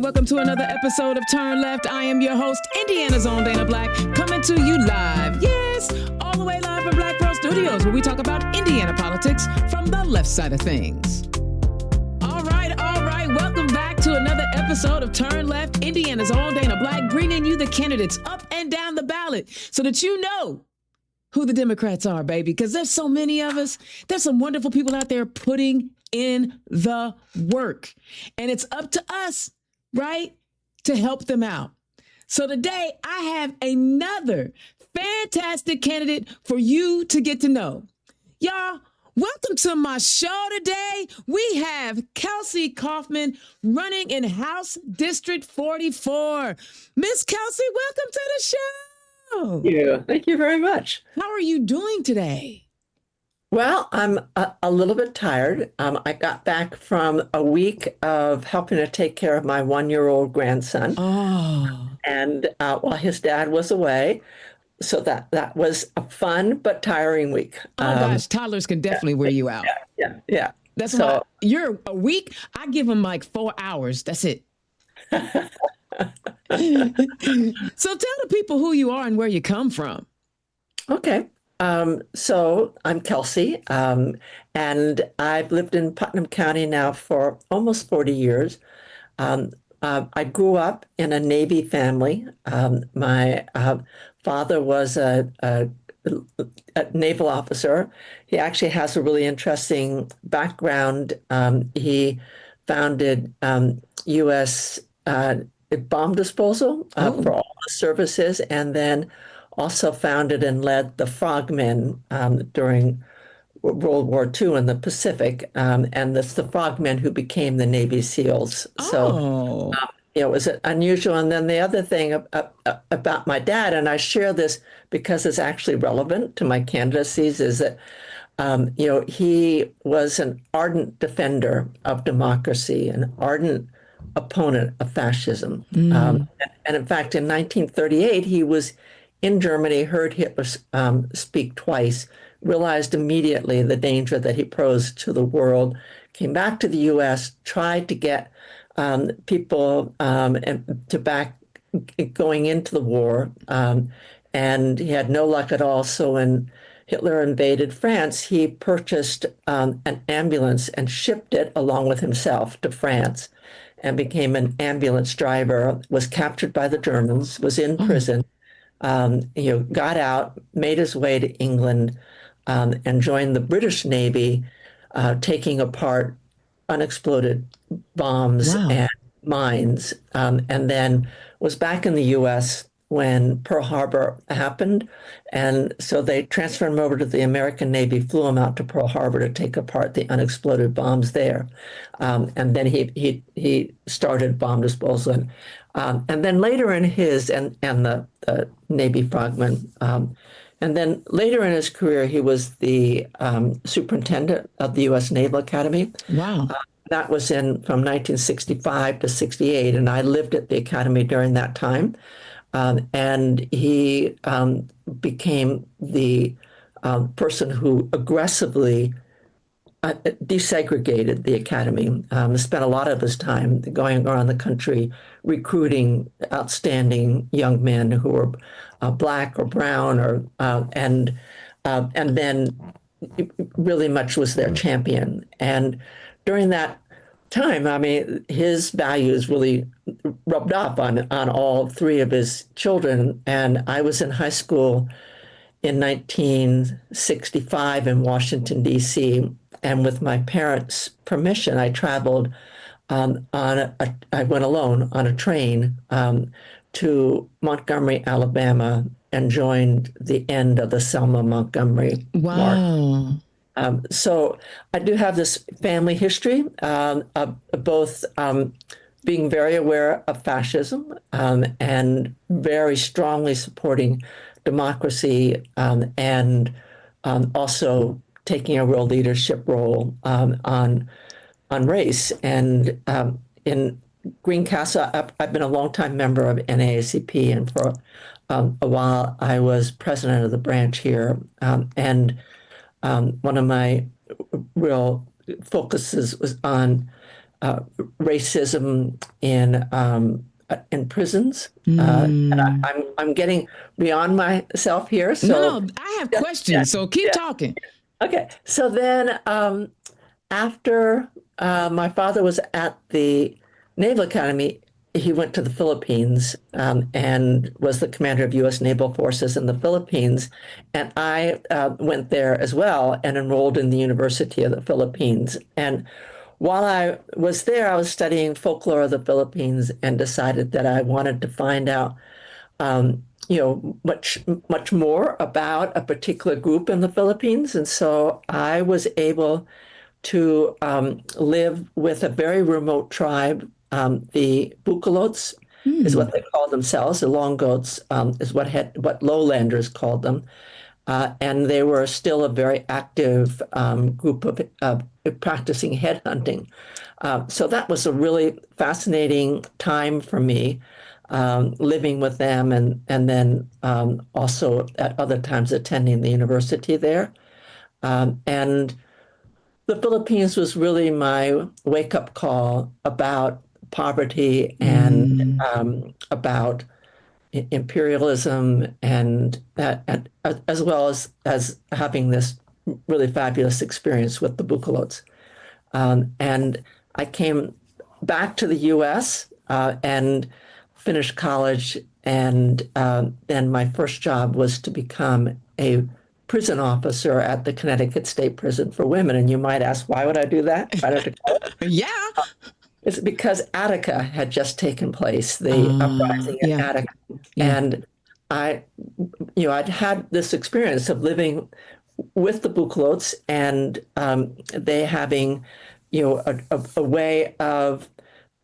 welcome to another episode of Turn Left. I am your host, Indiana's own Dana Black, coming to you live. Yes, all the way live from Black Pearl Studios, where we talk about Indiana politics from the left side of things. All right. Welcome back to another episode of Turn Left, Indiana's own Dana Black, bringing you the candidates up and down the ballot so that you know who the Democrats are, baby, because there's so many of us. There's some wonderful people out there putting in the work, and it's up to us, right, to help them out. So today I have another fantastic candidate for you to get to know. Y'all, welcome to my show today. We have Kelsey Kauffman running in House District 44. Miss Kelsey, welcome to the show. Thank you very much. How are you doing today? Well, I'm a little bit tired. I got back from a week of helping to take care of my 1-year-old grandson. Oh. And while his dad was away. So that was a fun but tiring week. Oh, gosh, toddlers can definitely wear you out. Yeah. That's why you're a week. I give them like 4 hours. That's it. So tell the people who you are and where you come from. Okay. So I'm Kelsey, and I've lived in Putnam County now for almost 40 years. I grew up in a Navy family. My father was a naval officer. He actually has a really interesting background. He founded U.S. Bomb disposal for all the services, and then also founded and led the Frogmen during World War II in the Pacific, and that's the Frogmen who became the Navy SEALs. So it was unusual. And then the other thing about my dad, and I share this because it's actually relevant to my candidacies, is that he was an ardent defender of democracy, an ardent opponent of fascism. And in fact, in 1938, he was in Germany, heard Hitler speak twice, realized immediately the danger that he posed to the world, came back to the U.S., tried to get people to back going into the war, and he had no luck at all. So when Hitler invaded France, he purchased an ambulance and shipped it along with himself to France and became an ambulance driver, was captured by the Germans, was in prison, got out, made his way to England, and joined the British Navy, taking apart unexploded bombs and mines, and then was back in the U.S. when Pearl Harbor happened. And so they transferred him over to the American Navy, flew him out to Pearl Harbor to take apart the unexploded bombs there. And then he started bomb disposal. And then later in his, and the Navy Frogmen, and then later in his career, he was the superintendent of the U.S. Naval Academy. Wow. That was from 1965 to 68, and I lived at the academy during that time. And he became the person who aggressively desegregated the academy, spent a lot of his time going around the country recruiting outstanding young men who were black or brown, and then really much was their champion. And during that time, I mean, his values really rubbed off on all three of his children. And I was in high school in 1965 in Washington, D.C., and with my parents' permission, I traveled I went alone on a train to Montgomery, Alabama, and joined the end of the Selma Montgomery March. So I do have this family history of both being very aware of fascism and very strongly supporting democracy, and also taking a real leadership role on race. And in Greencastle, I've been a longtime member of NAACP, and for a while I was president of the branch here. One of my real focuses was on racism in prisons. And Mm. I'm getting beyond myself here. No, So no, I have yeah, yeah, questions, so keep yeah. talking. Okay. So then after my father was at the Naval Academy, he went to the Philippines and was the commander of U.S. naval forces in the Philippines. And I went there as well and enrolled in the University of the Philippines. And while I was there, I was studying folklore of the Philippines and decided that I wanted to find out much more about a particular group in the Philippines. And so I was able to live with a very remote tribe. The Bukalots is what they call themselves. The Long Goats is what lowlanders called them. And they were still a very active group of practicing headhunting. So that was a really fascinating time for me, living with them and then also at other times attending the university there. And the Philippines was really my wake-up call about poverty and Mm. about imperialism and as well as having this really fabulous experience with the Bukalots. And I came back to the U.S. And finished college, and then my first job was to become a prison officer at the Connecticut State Prison for Women. And you might ask, why would I do that? Why did I Yeah. It's because Attica had just taken place, the uprising at Yeah. Attica. Yeah. And I, I'd had this experience of living with the Bukalots and they having, a way of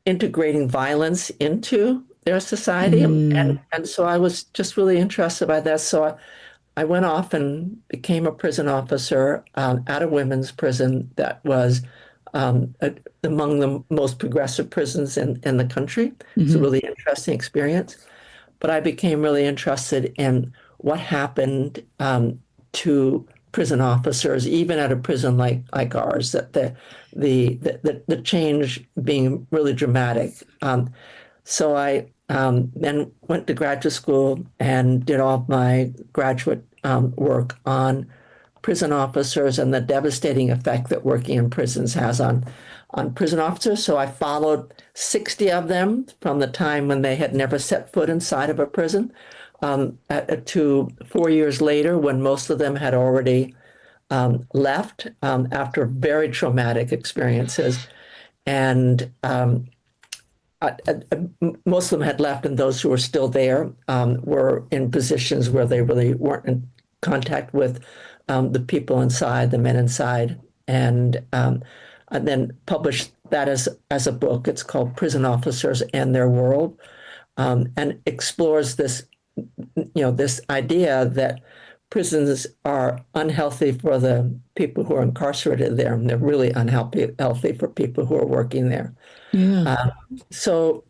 integrating violence into their society. Mm. And so I was just really interested by that. So I went off and became a prison officer at a women's prison that was among the most progressive prisons in the country. It's a Mm-hmm. really interesting experience. But I became really interested in what happened to prison officers, even at a prison like ours, that the change being really dramatic. So I then went to graduate school and did all my graduate work on prison officers and the devastating effect that working in prisons has on prison officers. So I followed 60 of them from the time when they had never set foot inside of a prison to 4 years later when most of them had already left after very traumatic experiences. And most of them had left, and those who were still there were in positions where they really weren't in contact with the people inside, the men inside, and then published that as a book. It's called Prison Officers and Their World, and explores this idea that prisons are unhealthy for the people who are incarcerated there, and they're really unhealthy for people who are working there. Yeah. So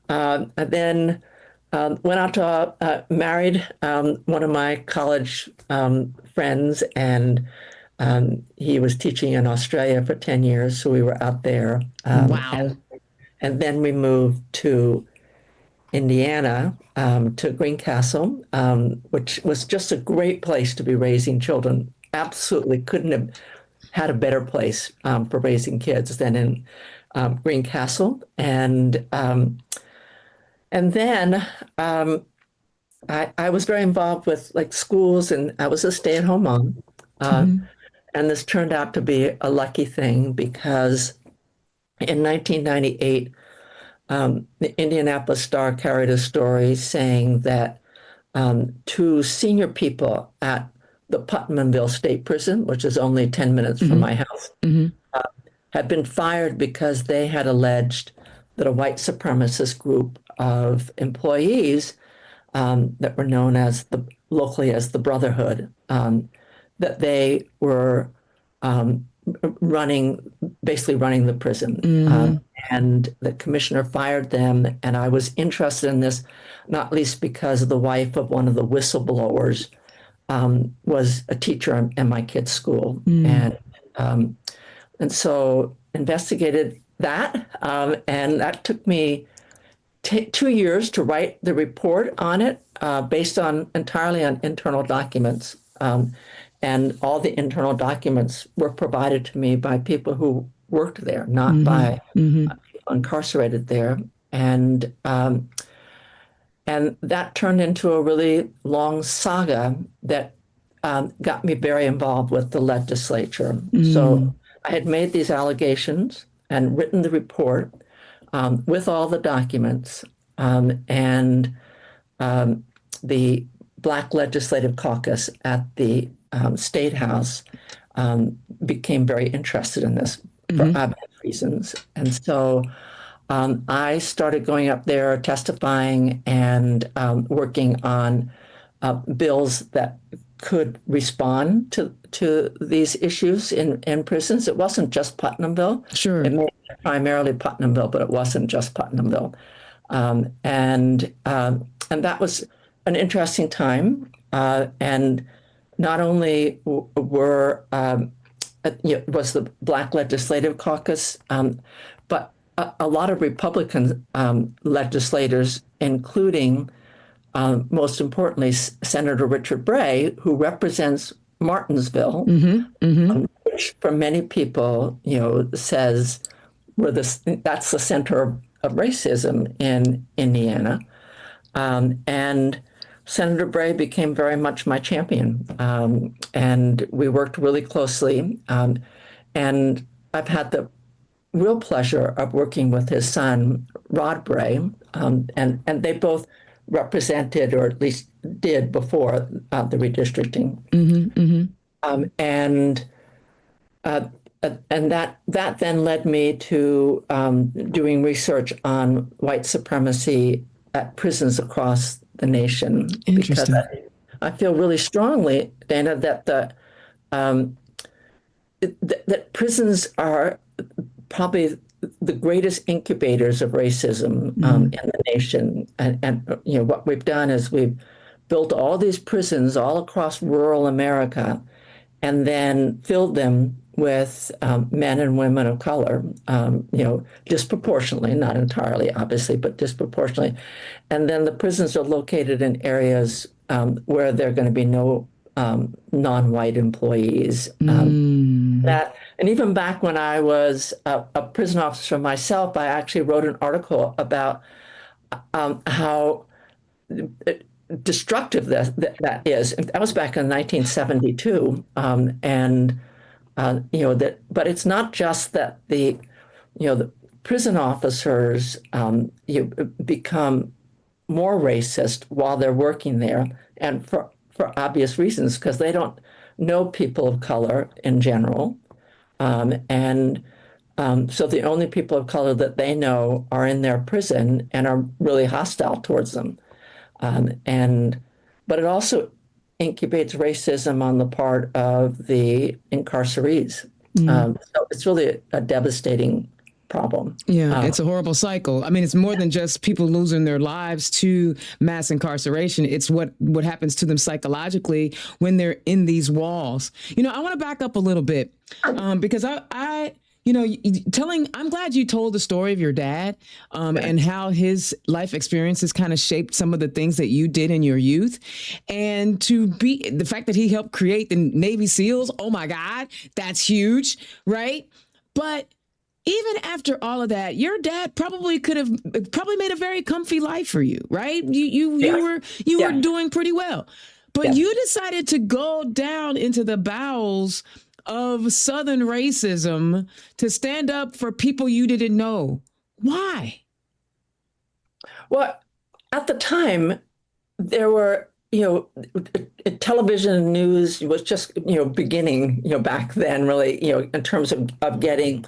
I then went out to married one of my college friends, and he was teaching in Australia for 10 years. So we were out there. Wow. And then we moved to Indiana, to Greencastle, which was just a great place to be raising children. Absolutely couldn't have had a better place for raising kids than in Greencastle. And then I was very involved with like schools, and I was a stay-at-home mom. Uh, Mm-hmm. and this turned out to be a lucky thing because in 1998, the Indianapolis Star carried a story saying that two senior people at the Putnamville State Prison, which is only 10 minutes from Mm-hmm. my house, Mm-hmm. had been fired because they had alleged that a white supremacist group of employees that were known as locally as the Brotherhood, that they were um, basically running the prison. Mm-hmm. And the commissioner fired them. And I was interested in this, not least because the wife of one of the whistleblowers was a teacher in my kid's school. Mm. Um, and so investigated that, and that took me 2 years to write the report on it, based on entirely on internal documents. And all the internal documents were provided to me by people who worked there, not by people incarcerated there. And and that turned into a really long saga that got me very involved with the legislature. So I had made these allegations and written the report with all the documents, and the Black Legislative Caucus at the State House became very interested in this for obvious reasons. And so I started going up there, testifying, and working on bills that could respond to these issues in prisons. It wasn't just Putnamville. Sure. It may be primarily Putnamville, but it wasn't just Putnamville. And that was an interesting time. And not only were was the Black Legislative Caucus, but a lot of Republican legislators, including most importantly Senator Richard Bray, who represents Martinsville, which for many people, says that's the center of racism in Indiana. And Senator Bray became very much my champion, and we worked really closely. And I've had the real pleasure of working with his son, Rod Bray, and they both represented, or at least did before the redistricting. And that then led me to doing research on white supremacy at prisons across the nation. Because I feel really strongly, Dana, that that prisons are probably the greatest incubators of racism in the nation. And what we've done is we've built all these prisons all across rural America, and then filled them with men and women of color, disproportionately, not entirely, obviously, but disproportionately. And then the prisons are located in areas where there are going to be no non-white employees. And even back when I was a prison officer myself, I actually wrote an article about how destructive that is. That was back in 1972, but it's not just that the prison officers become more racist while they're working there, and for obvious reasons, because they don't know people of color in general. So the only people of color that they know are in their prison and are really hostile towards them. But it also incubates racism on the part of the incarcerees. So it's really a devastating problem. Yeah, it's a horrible cycle. I mean, it's more than just people losing their lives to mass incarceration. It's what happens to them psychologically when they're in these walls. I want to back up a little bit because I'm glad you told the story of your dad and how his life experiences kind of shaped some of the things that you did in your youth. And to be the fact that he helped create the Navy SEALs, oh my God, that's huge, right? But even after all of that, your dad probably made a very comfy life for you, right? You were doing pretty well, but you decided to go down into the bowels of Southern racism to stand up for people you didn't know. Why? Well, at the time, there were, television news was just, beginning, back then, really, in terms of getting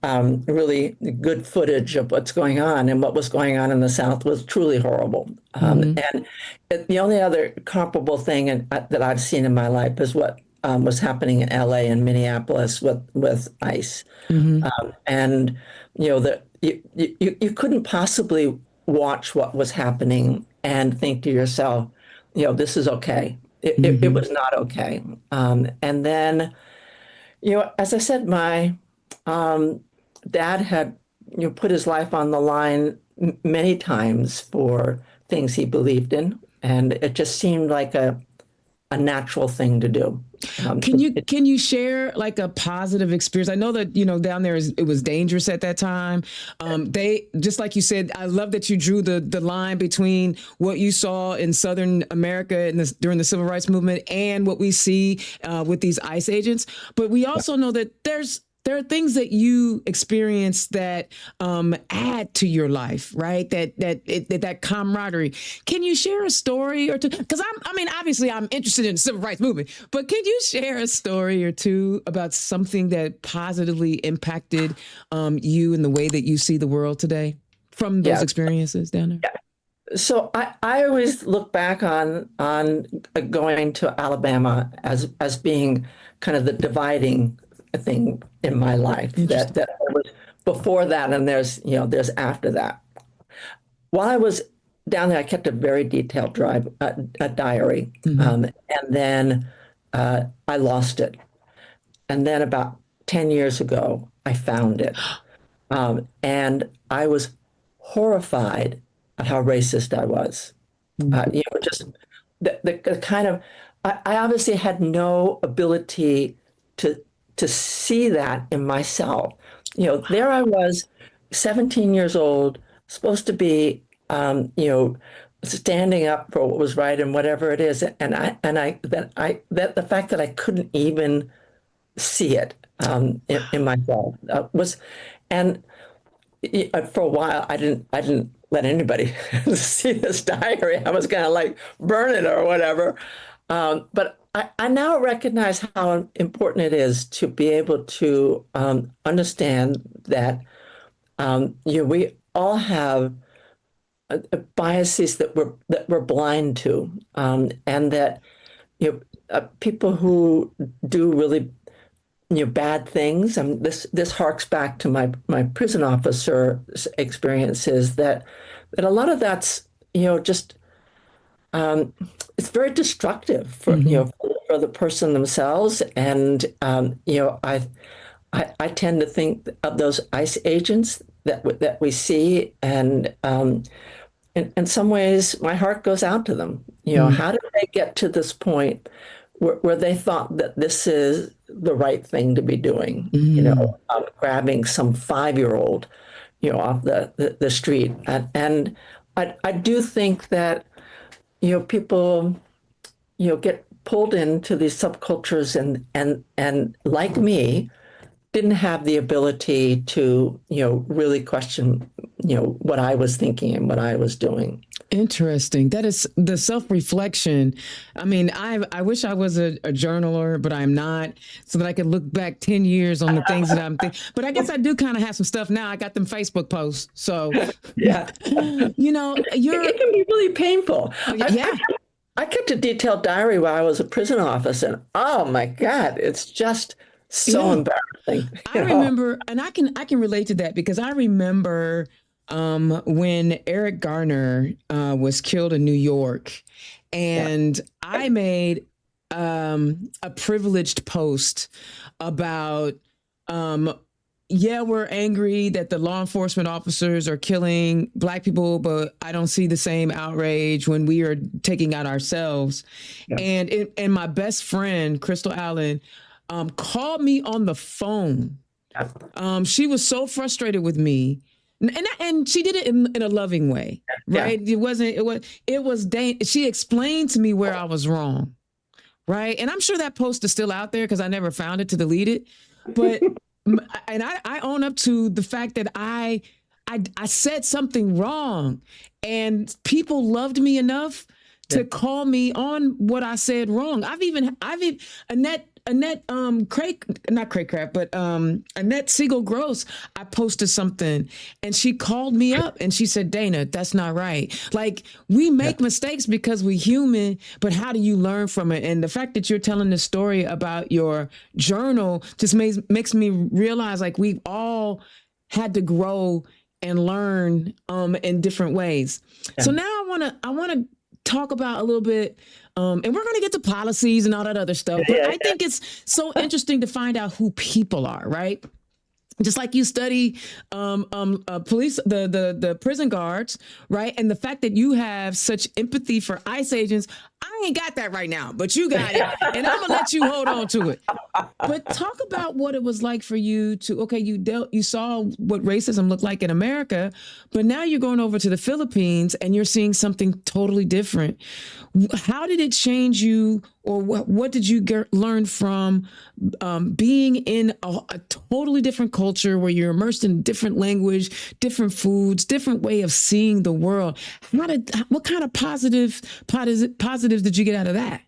really good footage of what's going on, and what was going on in the South was truly horrible. And the only other comparable thing that I've seen in my life is what was happening in LA and Minneapolis with ICE. And you couldn't possibly watch what was happening and think to yourself, this is okay. It was not okay. And then, as I said, my dad had put his life on the line many times for things he believed in, and it just seemed like a natural thing to do. Can you share like a positive experience? I know that down there it was dangerous at that time. They, just like you said, I love that you drew the line between what you saw in Southern America during the Civil Rights Movement and what we see with these ICE agents. But we also know that there are things that you experience that add to your life, right? That camaraderie. Can you share a story or two? Because obviously I'm interested in the civil rights movement, but can you share a story or two about something that positively impacted you in the way that you see the world today from those experiences down there? Yeah. So I always look back on going to Alabama as being kind of the dividing thing in my life, that was before that, and there's after that. While I was down there, I kept a very detailed diary, and then I lost it. And then about 10 years ago, I found it, and I was horrified at how racist I was. Just the kind of, I obviously had no ability to see that in myself. There I was, 17 years old, supposed to be, standing up for what was right and whatever it is, and the fact that I couldn't even see it in myself was, and for a while I didn't let anybody see this diary. I was gonna like burn it or whatever, but I now recognize how important it is to be able to understand that we all have biases that we're blind to, and that people who do really bad things. This harks back to my prison officer experiences, that a lot of that's just it's very destructive for for the person themselves. And I tend to think of those ICE agents that we see, and in some ways my heart goes out to them. How did they get to this point where they thought that this is the right thing to be doing? Grabbing some 5-year-old off the street, and I do think that people get pulled into these subcultures, and like me, didn't have the ability to really question what I was thinking and what I was doing. Interesting. That is the self-reflection. I wish I was a journaler, but I'm not, so that I could look back 10 years on the things that I'm thinking. But I guess I do kind of have some stuff now. I got them Facebook posts. So, yeah, it can be really painful. Yeah. I kept a detailed diary while I was a prison officer, and oh my God, it's just so embarrassing. I remember, and I can relate to that, because I remember when Eric Garner was killed in New York, and I made a privileged post about, we're angry that the law enforcement officers are killing Black people, but I don't see the same outrage when we are taking out ourselves. Yeah. And my best friend, Crystal Allen, called me on the phone. She was so frustrated with me. And she did it in a loving way, right? Yeah. She explained to me where I was wrong, right? And I'm sure that post is still out there, because I never found it to delete it. But and I own up to the fact that I said something wrong, and people loved me enough to call me on what I said wrong. Annette Siegel Gross, I posted something, and she called me up and she said, "Dana, that's not right. Like, we make mistakes because we're human, but how do you learn from it?" And the fact that you're telling the story about your journal just makes me realize, like, we've all had to grow and learn in different ways. Yeah. So now I wanna talk about a little bit, and we're going to get to policies and all that other stuff, but I think it's so interesting to find out who people are, right? just like you study police, the prison guards, right? And the fact that you have such empathy for ICE agents, I ain't got that right now, but you got it, and I'm gonna let you hold on to it. But talk about what it was like for you to, okay, you saw what racism looked like in America, but now you're going over to the Philippines and you're seeing something totally different. How did it change you, or what did you learn from being in a totally different culture where you're immersed in different language, different foods, different way of seeing the world? What kind of positives did you get out of that?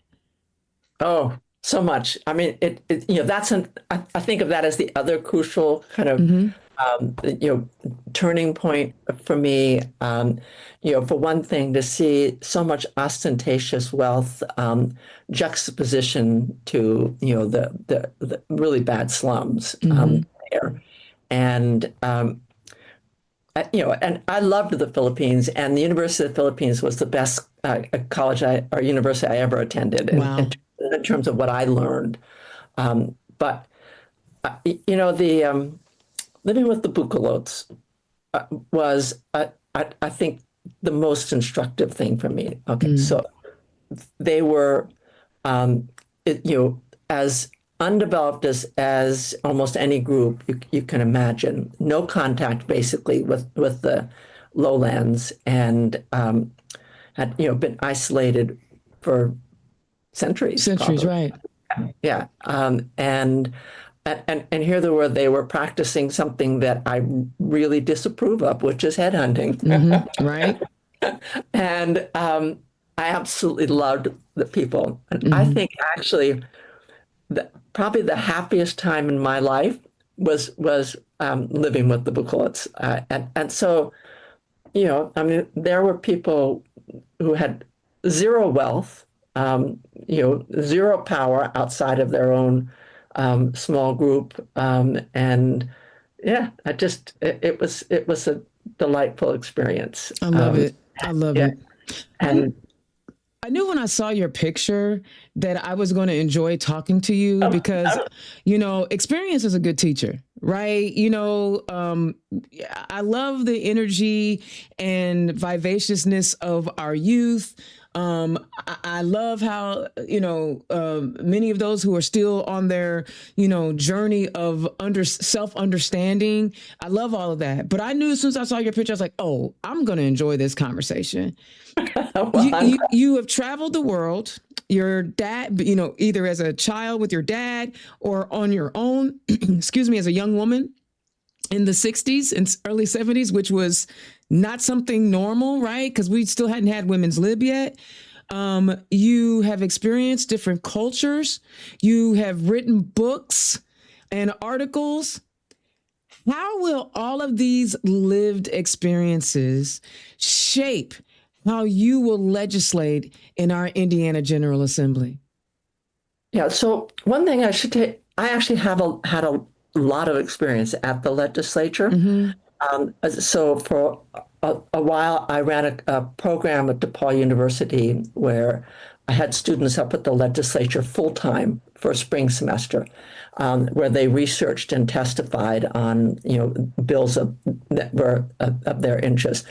Oh, so much. I mean, I think of that as the other crucial kind of, turning point for me. For one thing, to see so much ostentatious wealth, juxtaposition to, the really bad slums, there. And, and I loved the Philippines, and the University of the Philippines was the best college or university I ever attended. Wow. In terms of what I learned. But, the living with the Bucolots was, I think, the most instructive thing for me. Okay, so they were, as undeveloped as almost any group you can imagine. No contact, basically, with the lowlands, and had been isolated for centuries. Centuries, probably. right? Yeah, and here they were practicing something that I really disapprove of, which is headhunting. Right. And I absolutely loved the people. And I think actually, probably the happiest time in my life was living with the Bucolots. And so, I mean, there were people who had zero wealth, zero power outside of their own small group, and yeah, it was a delightful experience. I love it. I love it. And I knew when I saw your picture that I was going to enjoy talking to you because, experience is a good teacher, right? I love the energy and vivaciousness of our youth. I love how, many of those who are still on their, journey of self-understanding. I love all of that. But I knew as soon as I saw your picture, I was like, oh, I'm going to enjoy this conversation. You have traveled the world. Your dad, either as a child with your dad or on your own, excuse me, as a young woman in the 60s and early 70s, which was not something normal, right? Because we still hadn't had women's lib yet. You have experienced different cultures. You have written books and articles. How will all of these lived experiences shape how you will legislate in our Indiana General Assembly? Yeah, so one thing I should say, I actually had a lot of experience at the legislature. So for a while, I ran a program at DePaul University where I had students up at the legislature full time for a spring semester, where they researched and testified on bills that were of their interest.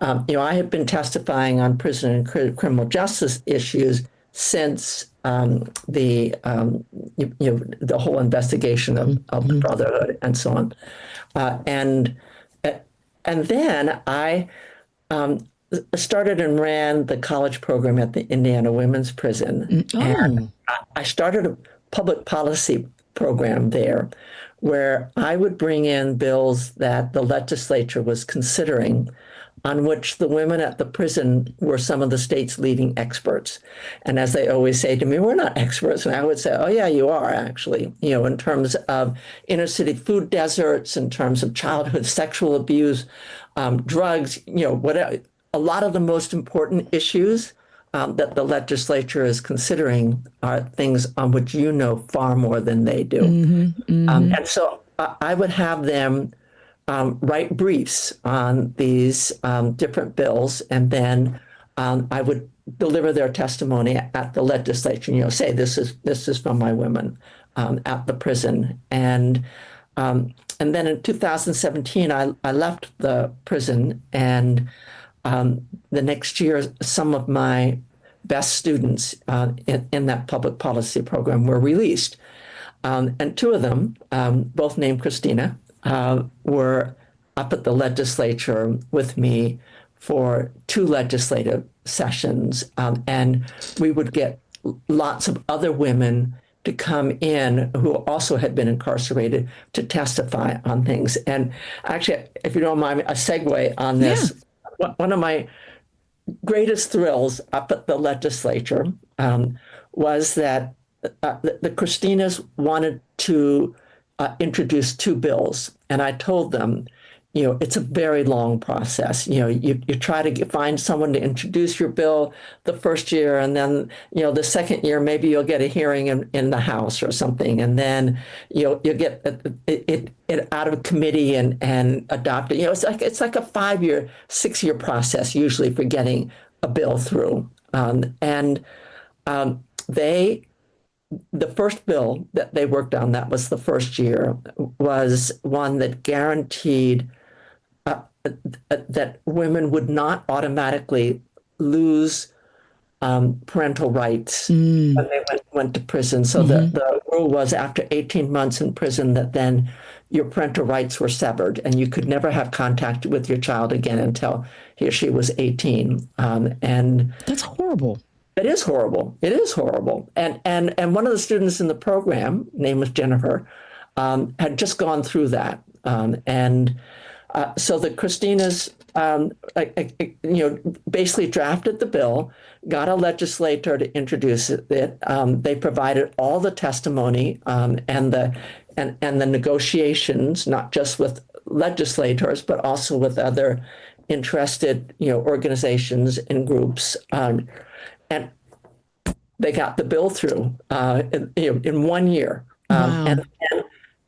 I have been testifying on prison and criminal justice issues since the whole investigation of the Brotherhood and so on, and then I started and ran the college program at the Indiana Women's Prison, and I started a public policy program there where I would bring in bills that the legislature was considering, on which the women at the prison were some of the state's leading experts. And as they always say to me, we're not experts. And I would say, oh, yeah, you are actually, in terms of inner city food deserts, in terms of childhood sexual abuse, drugs, whatever. A lot of the most important issues that the legislature is considering are things on which you know far more than they do. And so I would have them write briefs on these different bills, and then I would deliver their testimony at the legislature. Say this is from my women at the prison, and and then in 2017, I left the prison, and the next year, some of my best students in that public policy program were released. And two of them, both named Christina, were up at the legislature with me for two legislative sessions. And we would get lots of other women to come in who also had been incarcerated to testify on things. And actually, if you don't mind, a segue on Yeah. this. One of my greatest thrills up at the legislature was that the Christinas wanted to introduce two bills. And I told them, it's a very long process. You try to find someone to introduce your bill the first year, and then, the second year, maybe you'll get a hearing in the House or something. And then you'll get it out of committee and adopt it. It's like a 5-year, 6-year process usually for getting a bill through. And they the first bill that they worked on, that was the first year, was one that guaranteed that women would not automatically lose parental rights when they went to prison. So the rule was after 18 months in prison that then your parental rights were severed and you could never have contact with your child again until he or she was 18. And That's horrible. it is horrible. It is horrible. And one of the students in the program, name was Jennifer, had just gone through that. So the Christinas, basically drafted the bill, got a legislator to introduce it. They provided all the testimony and the negotiations, not just with legislators, but also with other interested, organizations and groups. And they got the bill through in 1 year. Wow.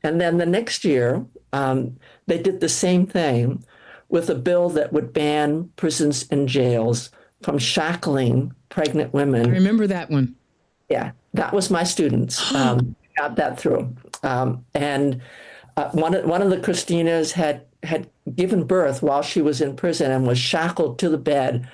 And then the next year, they did the same thing with a bill that would ban prisons and jails from shackling pregnant women. I remember that one. Yeah, that was my students. Got that through. And one of the Christinas had given birth while she was in prison and was shackled to the bed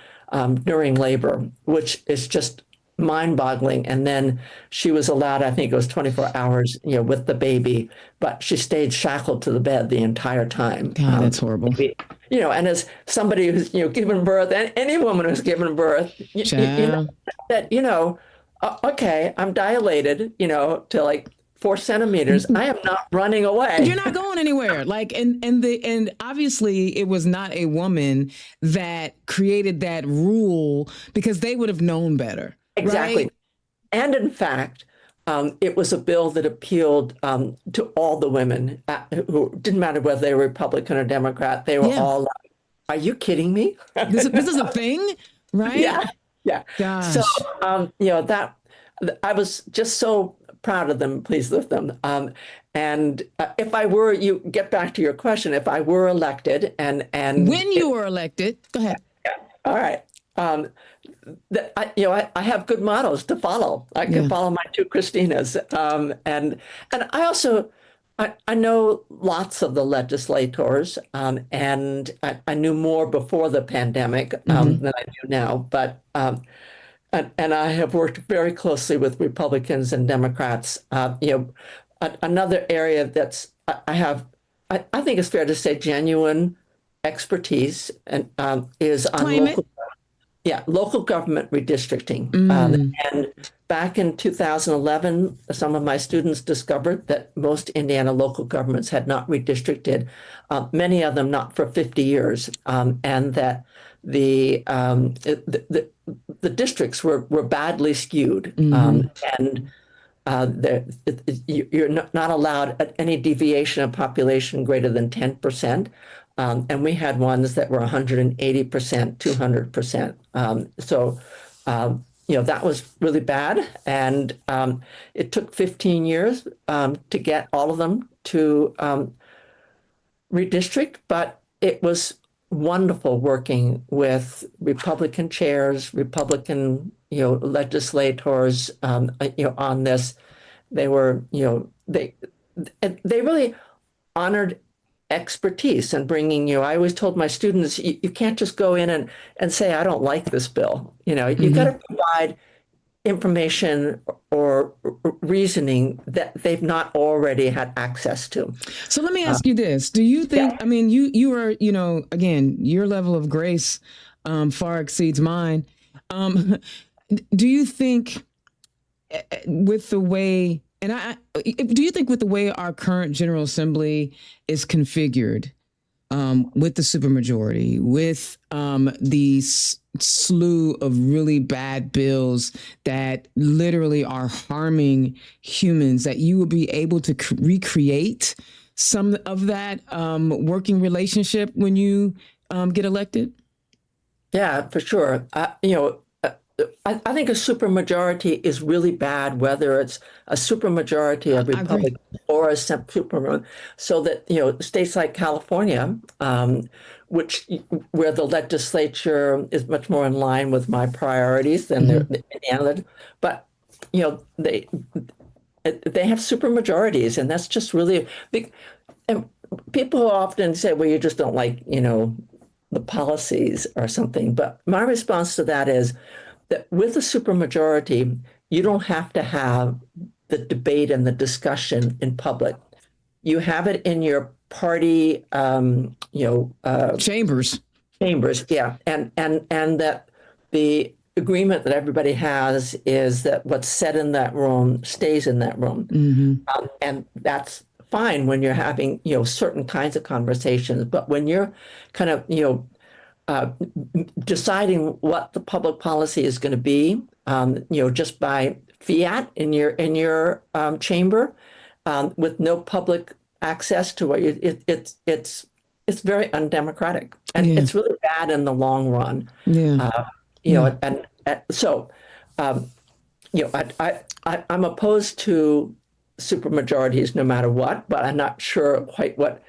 during labor, which is just mind-boggling. And then she was allowed, I think it was 24 hours, with the baby, but she stayed shackled to the bed the entire time. God, that's horrible. And as somebody who's, given birth, and any woman who's given birth, you know that, okay, I'm dilated, to like 4 centimeters. I am not running away. You're not going anywhere. And obviously it was not a woman that created that rule because they would have known better. Exactly. Right? And in fact, it was a bill that appealed to all the women who didn't matter whether they were Republican or Democrat. They were all like, are you kidding me? This is a thing, right? Yeah. Yeah. Gosh. So, that I was just so proud of them, pleased with them. And if I were, you get back to your question, if I were elected and when you were elected, go ahead. All right. I have good models to follow. I can follow my two Christinas. And I also, I know lots of the legislators, and I knew more before the pandemic than I do now. But and I have worked very closely with Republicans and Democrats. Another area that's I think it's fair to say genuine expertise and is on local government redistricting. And back in 2011, some of my students discovered that most Indiana local governments had not redistricted, many of them not for 50 years, and that the districts were badly skewed, and you're not allowed any deviation of population greater than 10%. And we had ones that were 180%, 200%. So, that was really bad. And it took 15 years to get all of them to redistrict, but it was wonderful working with Republican chairs, Republican, legislators, on this. They were, they really honored expertise and bringing you. I always told my students, you can't just go in and say, I don't like this bill. You got Hmm. to provide information or reasoning that they've not already had access to. So let me ask you this. Do you think, Yeah, I mean, you are, again, your level of grace far exceeds mine. Um, do you think with the way, do you think with the way our current General Assembly is configured, with the supermajority, with the slew of really bad bills that literally are harming humans, that you will be able to recreate some of that working relationship when you get elected? yeah, for sure. I think a supermajority is really bad, whether it's a supermajority of I agree. Republicans or a super, so that, states like California, which where the legislature is much more in line with my priorities than Mm-hmm. the Indiana, but you know, they have supermajorities, and that's just really big. And people often say, well, you just don't like, the policies or something. But my response to that is that with a supermajority, you don't have to have the debate and the discussion in public. You have it in your party, Chambers. chambers, yeah, and that the agreement that everybody has is that what's said in that room stays in that room, Mm-hmm. and that's fine when you're having certain kinds of conversations. But when you're kind of uh, deciding what the public policy is going to be, just by fiat in your chamber, with no public access to what it's very undemocratic, and Yeah. it's really bad in the long run. Yeah. Uh, Yeah. and so, um, I'm opposed to supermajorities no matter what, but I'm not sure quite what,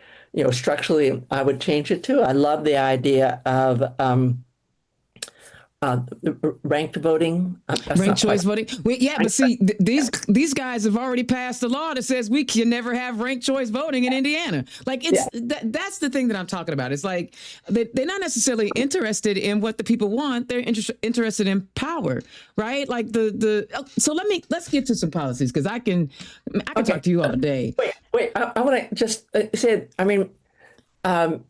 structurally I would change it to. I love the idea of uh, ranked voting. That's Ranked not quite choice voting. Yeah, but see, these guys have already passed a law that says we can never have ranked choice voting in Indiana. Like yeah. that's the thing that I'm talking about. It's like they're not necessarily interested in what the people want. They're interested in power, right? Like So let's get to some policies, because I can Okay. talk to you all day. Wait. I want to just say, I mean, um,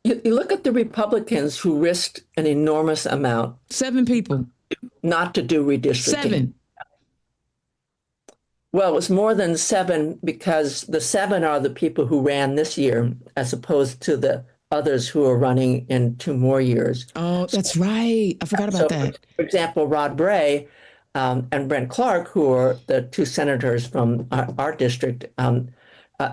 you look at the Republicans who risked an enormous amount 7 people. not to do redistricting. 7. Well, it was more than 7 because the 7 are the people who ran this year, as opposed to the others who are running in 2 more years. Oh, that's right. I forgot So, about that. for example, Rod Bray and Brent Clark, who are the 2 senators from our district,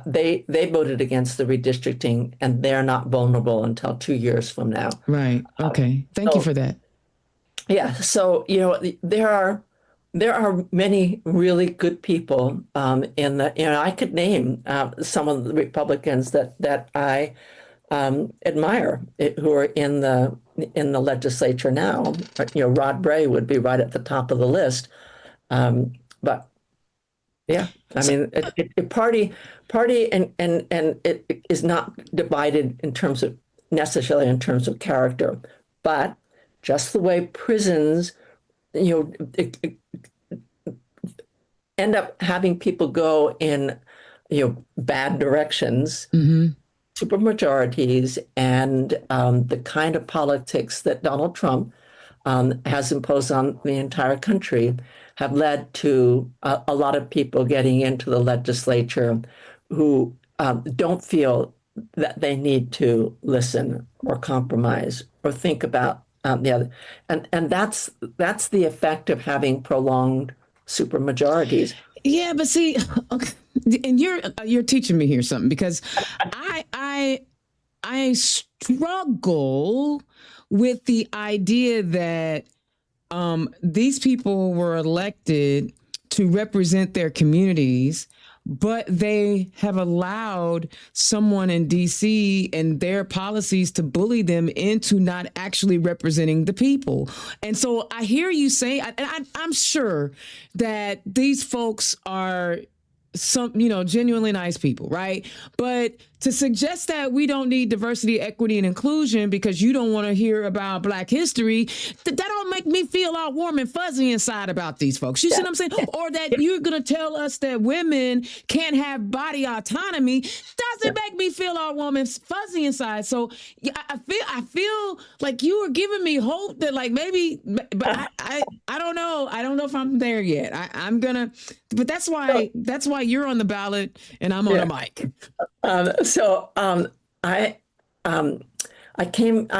they voted against the redistricting, and they're not vulnerable until 2 years from now. Right. Okay. Thank you So, for that. yeah, so there are many really good people in the I could name some of the Republicans that I admire, who are in the legislature now. Rod Bray would be right at the top of the list. But yeah, I So, mean, party and it is not divided in terms of necessarily in terms of character, but just the way prisons, end up having people go in, bad directions, mhm. supermajorities, and the kind of politics that Donald Trump has imposed on the entire country have led to a lot of people getting into the legislature who don't feel that they need to listen or compromise or think about the other, and that's the effect of having prolonged supermajorities. Yeah, but see, okay, and you're teaching me here something, because I struggle with the idea that these people were elected to represent their communities, but they have allowed someone in DC and their policies to bully them into not actually representing the people. And so I hear you say, and I'm sure that these folks are some, genuinely nice people, right? But to suggest that we don't need diversity, equity, and inclusion because you don't want to hear about Black history, that don't make me feel all warm and fuzzy inside about these folks. You see what I'm saying? Or that you're going to tell us that women can't have body autonomy doesn't make me feel all warm and fuzzy inside. So I feel like you were giving me hope that like maybe, but I don't know. I don't know if I'm there yet. I'm gonna, but that's why you're on the ballot and I'm on a mic. I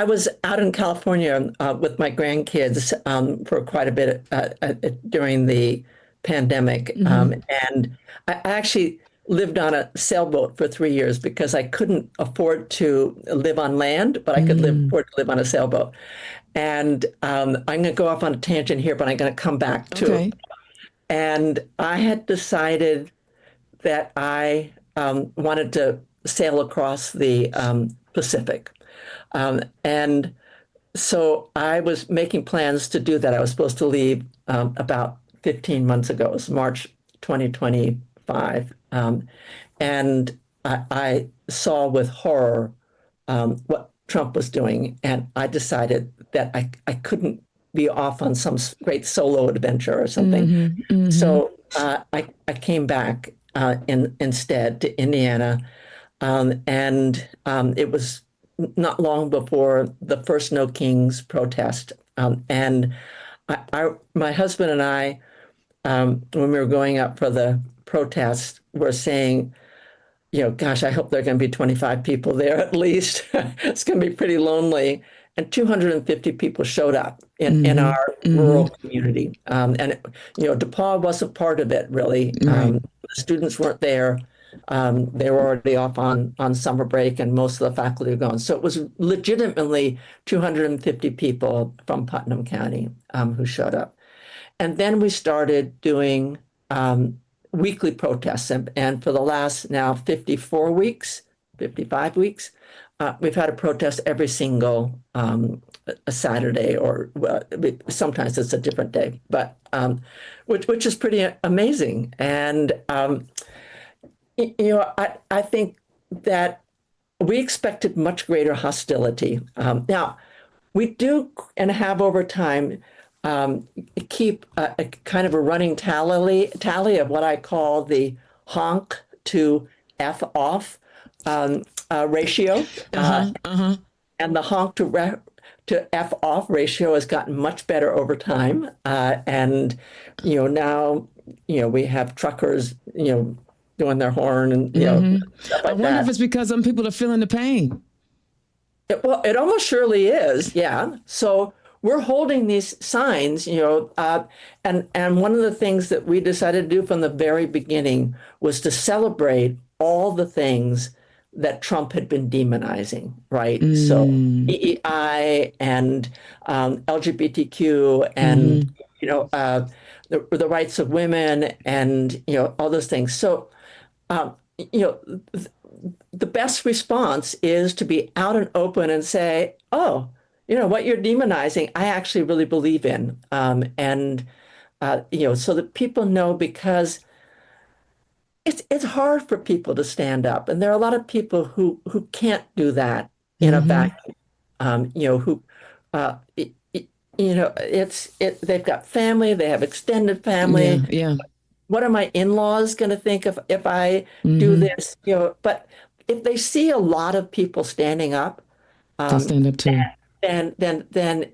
was out in California with my grandkids for quite a bit during the pandemic. And I actually lived on a sailboat for 3 years because I couldn't afford to live on land, but I could afford to live on a sailboat. And I'm going to go off on a tangent here, but I'm going to come back to it. And I had decided that I wanted to sail across the Pacific. And so I was making plans to do that. I was supposed to leave about 15 months ago. It was March 2025. And I saw with horror what Trump was doing. And I decided that I couldn't be off on some great solo adventure or something. So I came back instead to Indiana. And it was not long before the first No Kings protest. And my husband and I, when we were going up for the protest, were saying, gosh, I hope there are going to be 25 people there at least. It's going to be pretty lonely. And 250 people showed up in our rural community. And, DePaul wasn't part of it, really. The students weren't there. They were already off on summer break, and most of the faculty were gone. So it was legitimately 250 people from Putnam County who showed up. And then we started doing weekly protests. And for the last now 55 weeks, we've had a protest every single a Saturday, or sometimes it's a different day, but which is pretty amazing. And I think that we expected much greater hostility. Now, we do and have over time keep a kind of a running tally of what I call the honk to F off ratio. And the honk to F off ratio has gotten much better over time. And, now, we have truckers, doing their horn and, stuff like I wonder if it's because some people are feeling the pain. It almost surely is. Yeah. So we're holding these signs, and one of the things that we decided to do from the very beginning was to celebrate all the things that Trump had been demonizing, right? So EEI and LGBTQ and, the rights of women and, all those things. So, the best response is to be out and open and say, oh, what you're demonizing, I actually really believe in. And so that people know, because it's hard for people to stand up. And there are a lot of people who can't do that in a vacuum, they've got family, they have extended family. Yeah. What are my in-laws going to think if I do this? But if they see a lot of people standing up, they'll stand up too. Then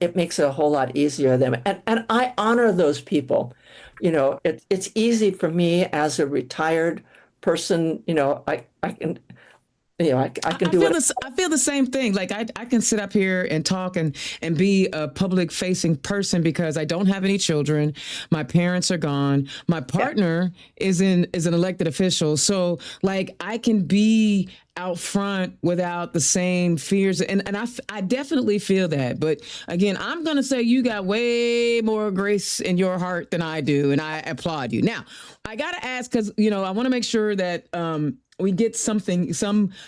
it makes it a whole lot easier for them. And I honor those people. It's easy for me as a retired person. I can do it. I feel the same thing. Like I can sit up here and talk and be a public facing person because I don't have any children. My parents are gone. My partner is an elected official. So like I can be out front without the same fears. And I definitely feel that. But again, I'm going to say you got way more grace in your heart than I do. And I applaud you. Now, I got to ask, because, I want to make sure that we get some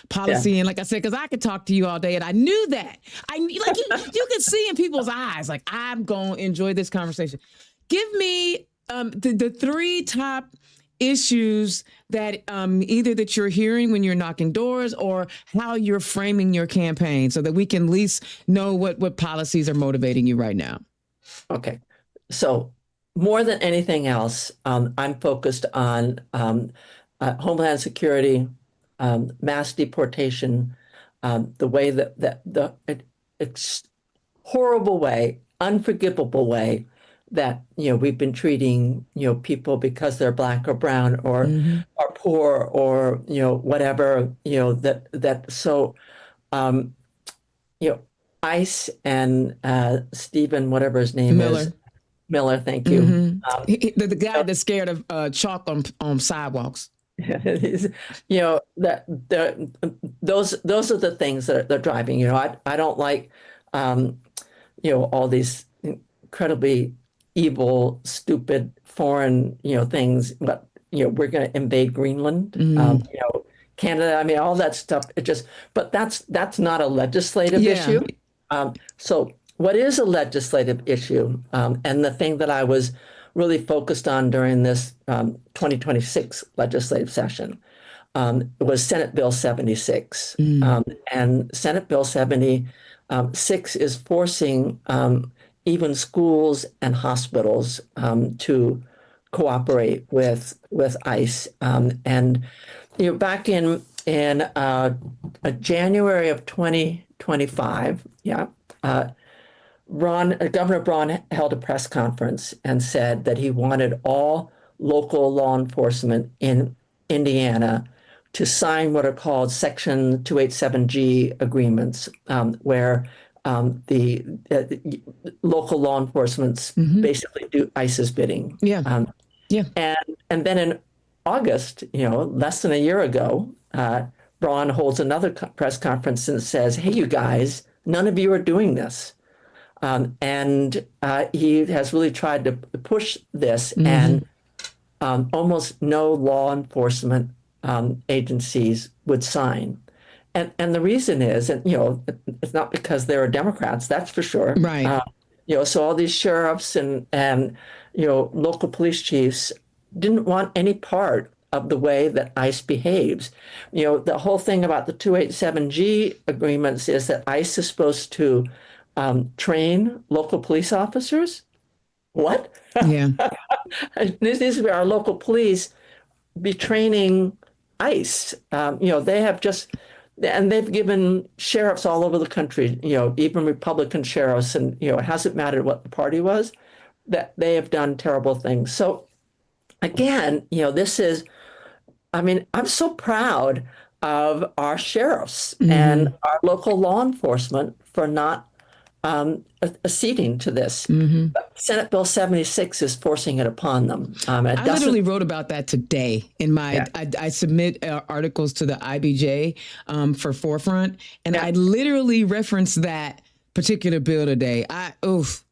policy. And like I said, because I could talk to you all day and I knew that. You could see in people's eyes, like, I'm going to enjoy this conversation. Give me the three top issues that either that you're hearing when you're knocking doors or how you're framing your campaign so that we can at least know what policies are motivating you right now? Okay. So more than anything else, I'm focused on Homeland Security, mass deportation, the way it's horrible way, unforgivable way that we've been treating people because they're black or brown or are poor or whatever that so um, you know ICE and Stephen whatever his name is Miller. Miller, thank you. The guy that's scared of chalk on sidewalks. That those are the things that are driving. I don't like um, all these incredibly evil, stupid, foreign, things. But we're going to invade Greenland, Canada. I mean, all that stuff. But that's not a legislative issue. So what is a legislative issue, and the thing that I was really focused on during this 2026 legislative session was Senate Bill 76. And Senate Bill 76 is forcing even schools and hospitals to cooperate with ICE. And back in January of 2025, Governor Braun held a press conference and said that he wanted all local law enforcement in Indiana to sign what are called Section 287G agreements, where the local law enforcements basically do ICE's bidding. And then in August, less than a year ago, Braun holds another press conference and says, "Hey, you guys, none of you are doing this." And he has really tried to push this, and almost no law enforcement agencies would sign. And the reason is, and it's not because there are Democrats, that's for sure. Right. So all these sheriffs and local police chiefs didn't want any part of the way that ICE behaves. The whole thing about the 287G agreements is that ICE is supposed to train local police officers. What? Yeah. These are our local police be training ICE. They have and they've given sheriffs all over the country, even Republican sheriffs, and, it hasn't mattered what the party was, that they have done terrible things. So again, I'm so proud of our sheriffs and our local law enforcement for not acceding to this. Senate Bill 76 is forcing it upon them. I literally wrote about that today in my, I submit articles to the IBJ for Forefront, and I literally referenced that particular bill today.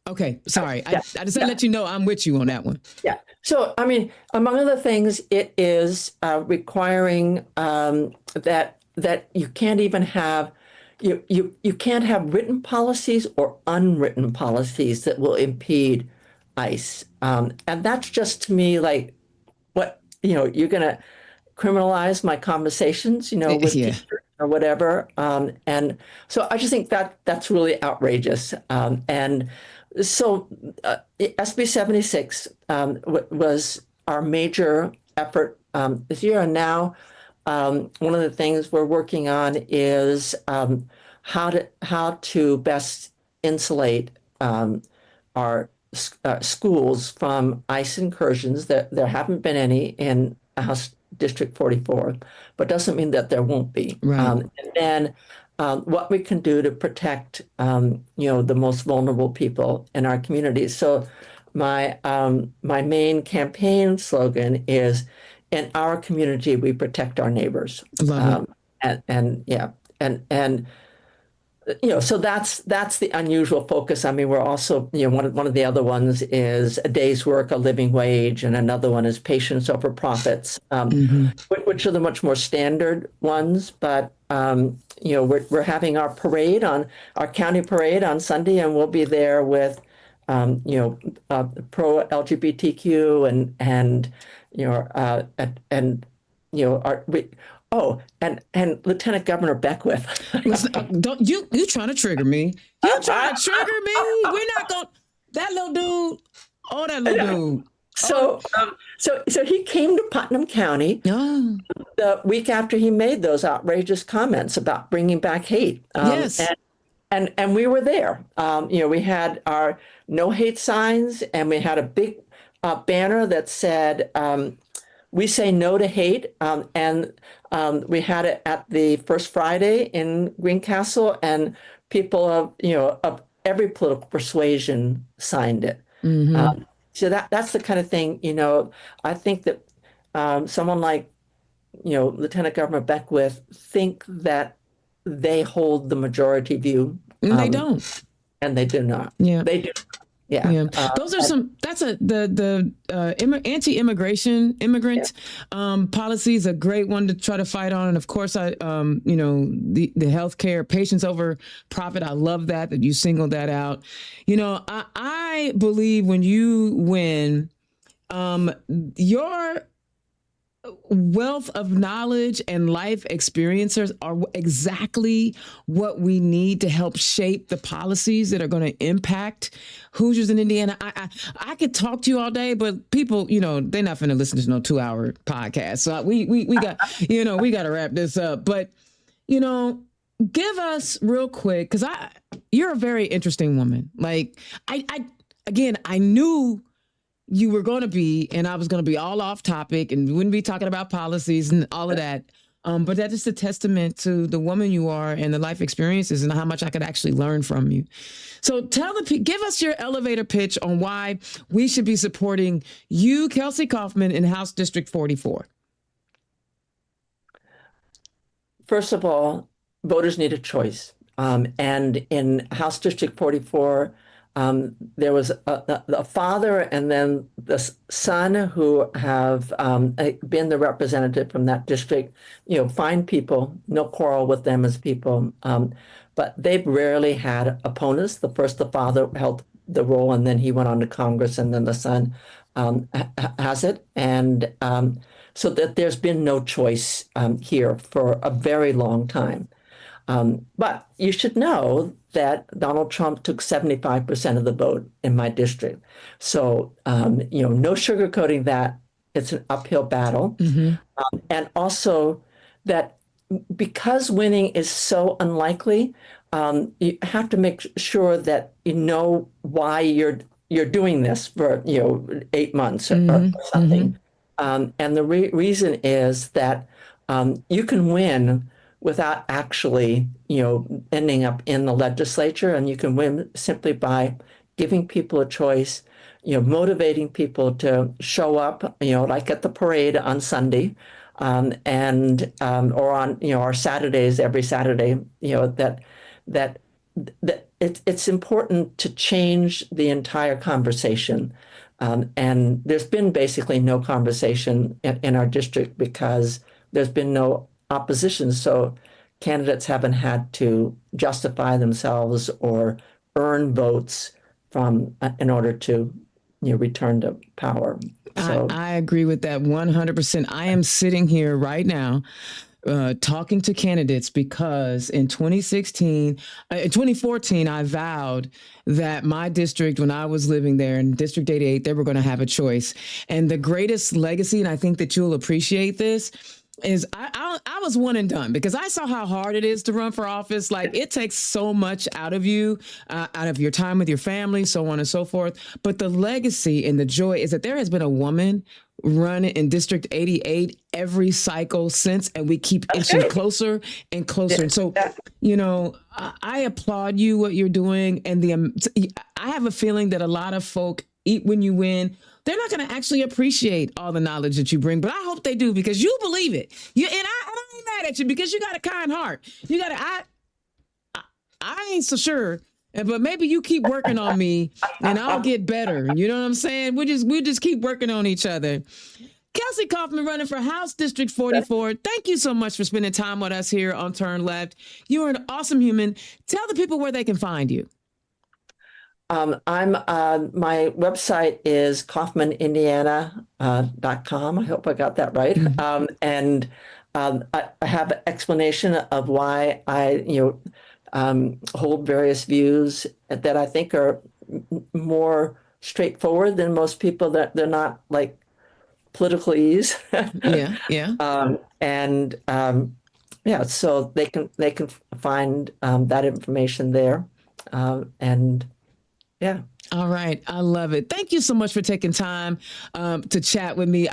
Okay, sorry. I just had to let you know I'm with you on that one. Yeah. So, among other things, it is requiring that you can't even have you can't have written policies or unwritten policies that will impede ICE. And that's just to me like, what, you're going to criminalize my conversations, with teachers or whatever. And so I just think that's really outrageous. And so SB 76 was our major effort this year. And now one of the things we're working on is how to best insulate our schools from ICE incursions. There haven't been any in House District 44, but doesn't mean that there won't be. Right. And then what we can do to protect the most vulnerable people in our communities. So my main campaign slogan is, "In our community, we protect our neighbors." Love it. And so that's the unusual focus. We're also, one of the other ones is a day's work, a living wage, and another one is patience over profits, which are the much more standard ones. But we're having our county parade on Sunday, and we'll be there with pro LGBTQ and and Lieutenant Governor Beckwith. Listen, don't you trying to trigger me? You trying to trigger me? We're not going. That little dude. Oh, that little dude. So, so he came to Putnam County the week after he made those outrageous comments about bringing back hate. Yes. And we were there. We had our no hate signs, and we had a big banner that said, "We say no to hate." And we had it at the First Friday in Greencastle, and people of every political persuasion signed it. So that's the kind of thing, I think that someone like, Lieutenant Governor Beckwith think that they hold the majority view. They don't. And they do not. Yeah. They do. Yeah. Those are the anti-immigration immigrant policy is a great one to try to fight on. And of course, the healthcare patients over profit. I love that you singled that out. I believe when you win, your wealth of knowledge and life experiences are exactly what we need to help shape the policies that are going to impact Hoosiers in Indiana. I could talk to you all day, but people, they're not going to listen to no 2-hour podcast. So we got, we got to wrap this up. But, give us real quick, because you're a very interesting woman. Like I knew you were going to be, and I was going to be all off topic and we wouldn't be talking about policies and all of that. But that is a testament to the woman you are and the life experiences and how much I could actually learn from you. So give us your elevator pitch on why we should be supporting you, Kelsey Kauffman, in House District 44. First of all, voters need a choice. And in House District 44, there was a father and then the son who have been the representative from that district, fine people, no quarrel with them as people, but they've rarely had opponents. The father held the role, and then he went on to Congress, and then the son has it. And so that there's been no choice here for a very long time. But you should know that Donald Trump took 75% of the vote in my district. So, no sugarcoating that. It's an uphill battle. And also that because winning is so unlikely, you have to make sure that you know why you're doing this for, 8 months or something. And the reason is that you can win without actually, ending up in the legislature. And you can win simply by giving people a choice, motivating people to show up, like at the parade on Sunday, or on, our Saturdays, every Saturday, that it's important to change the entire conversation. And there's been basically no conversation in our district because there's been no opposition. So candidates haven't had to justify themselves or earn votes in order to return to power. So I agree with that 100%. I am sitting here right now talking to candidates because in 2014, I vowed that my district, when I was living there in District 88, they were going to have a choice. And the greatest legacy, and I think that you'll appreciate this, is I was one and done because I saw how hard it is to run for office. Like it takes so much out of you, out of your time with your family, so on and so forth. But the legacy and the joy is that there has been a woman running in District 88 every cycle since, and we keep inching closer and closer. And so, I applaud you, what you're doing. And I have a feeling that a lot of folk, when you win, they're not going to actually appreciate all the knowledge that you bring, but I hope they do because you believe it. And I ain't mad at you because you got a kind heart. I ain't so sure, but maybe you keep working on me and I'll get better. You know what I'm saying? We just keep working on each other. Kelsey Kaufman running for House District 44. Thank you so much for spending time with us here on Turn Left. You are an awesome human. Tell the people where they can find you. My website is kaufmanindiana.com. I hope I got that right. And I have an explanation of why I hold various views that I think are more straightforward than most people, that they're not like politicalese. Yeah, yeah. And yeah, so they can find that information there. And yeah. All right. I love it. Thank you so much for taking time to chat with me.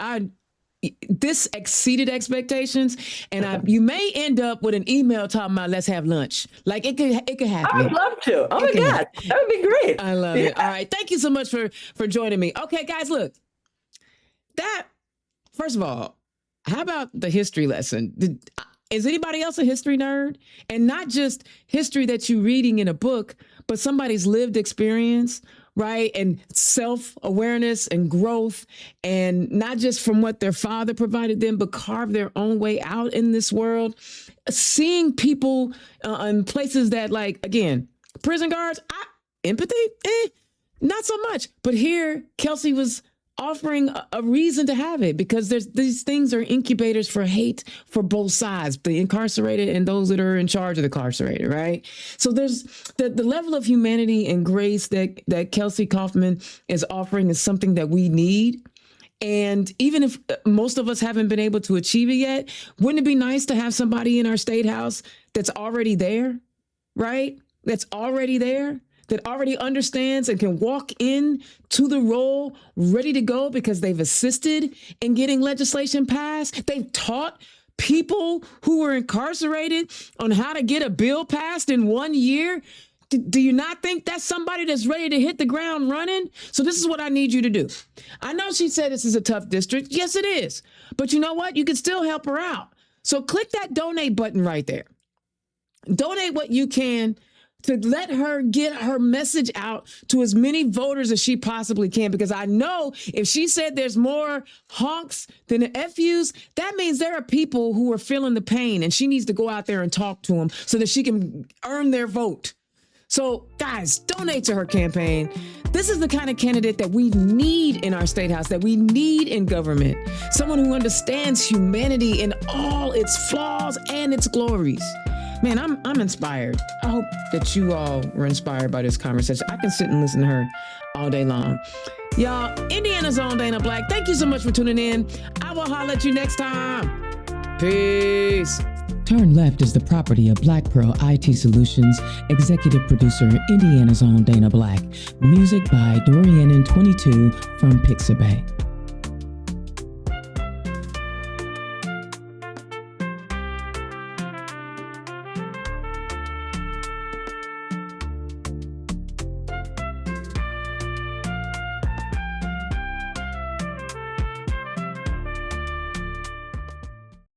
This exceeded expectations, and you may end up with an email talking about let's have lunch. Like it could happen. I would love to. Oh my God, that would be great. I love it. All right. Thank you so much for joining me. Okay, guys, look. First of all, how about the history lesson? Is anybody else a history nerd? And not just history that you're reading in a book, but somebody's lived experience, right? And self-awareness and growth, and not just from what their father provided them, but carve their own way out in this world. Seeing people in places that, like, again, prison guards, empathy, not so much. But here, Kelsey was offering a reason to have it, because these things are incubators for hate for both sides, the incarcerated and those that are in charge of the incarcerated, right? So there's the level of humanity and grace that Kelsey Kauffman is offering is something that we need. And even if most of us haven't been able to achieve it yet, wouldn't it be nice to have somebody in our state house that's already there, right? That's already there, that already understands and can walk in to the role ready to go because they've assisted in getting legislation passed. They've taught people who were incarcerated on how to get a bill passed in 1 year. Do you not think that's somebody that's ready to hit the ground running? So this is what I need you to do. I know she said this is a tough district. Yes, it is. But you know what? You can still help her out. So click that donate button right there. Donate what you can to let her get her message out to as many voters as she possibly can. Because I know if she said there's more honks than the FUs, that means there are people who are feeling the pain, and she needs to go out there and talk to them so that she can earn their vote. So guys, donate to her campaign. This is the kind of candidate that we need in our state house, that we need in government. Someone who understands humanity in all its flaws and its glories. Man, I'm inspired. I hope that you all were inspired by this conversation. I can sit and listen to her all day long. Y'all, Indiana's own Dana Black, thank you so much for tuning in. I will holler at you next time. Peace. Turn Left is the property of Black Pearl IT Solutions, executive producer, Indiana's own Dana Black. Music by Dorian and 22 from Pixabay.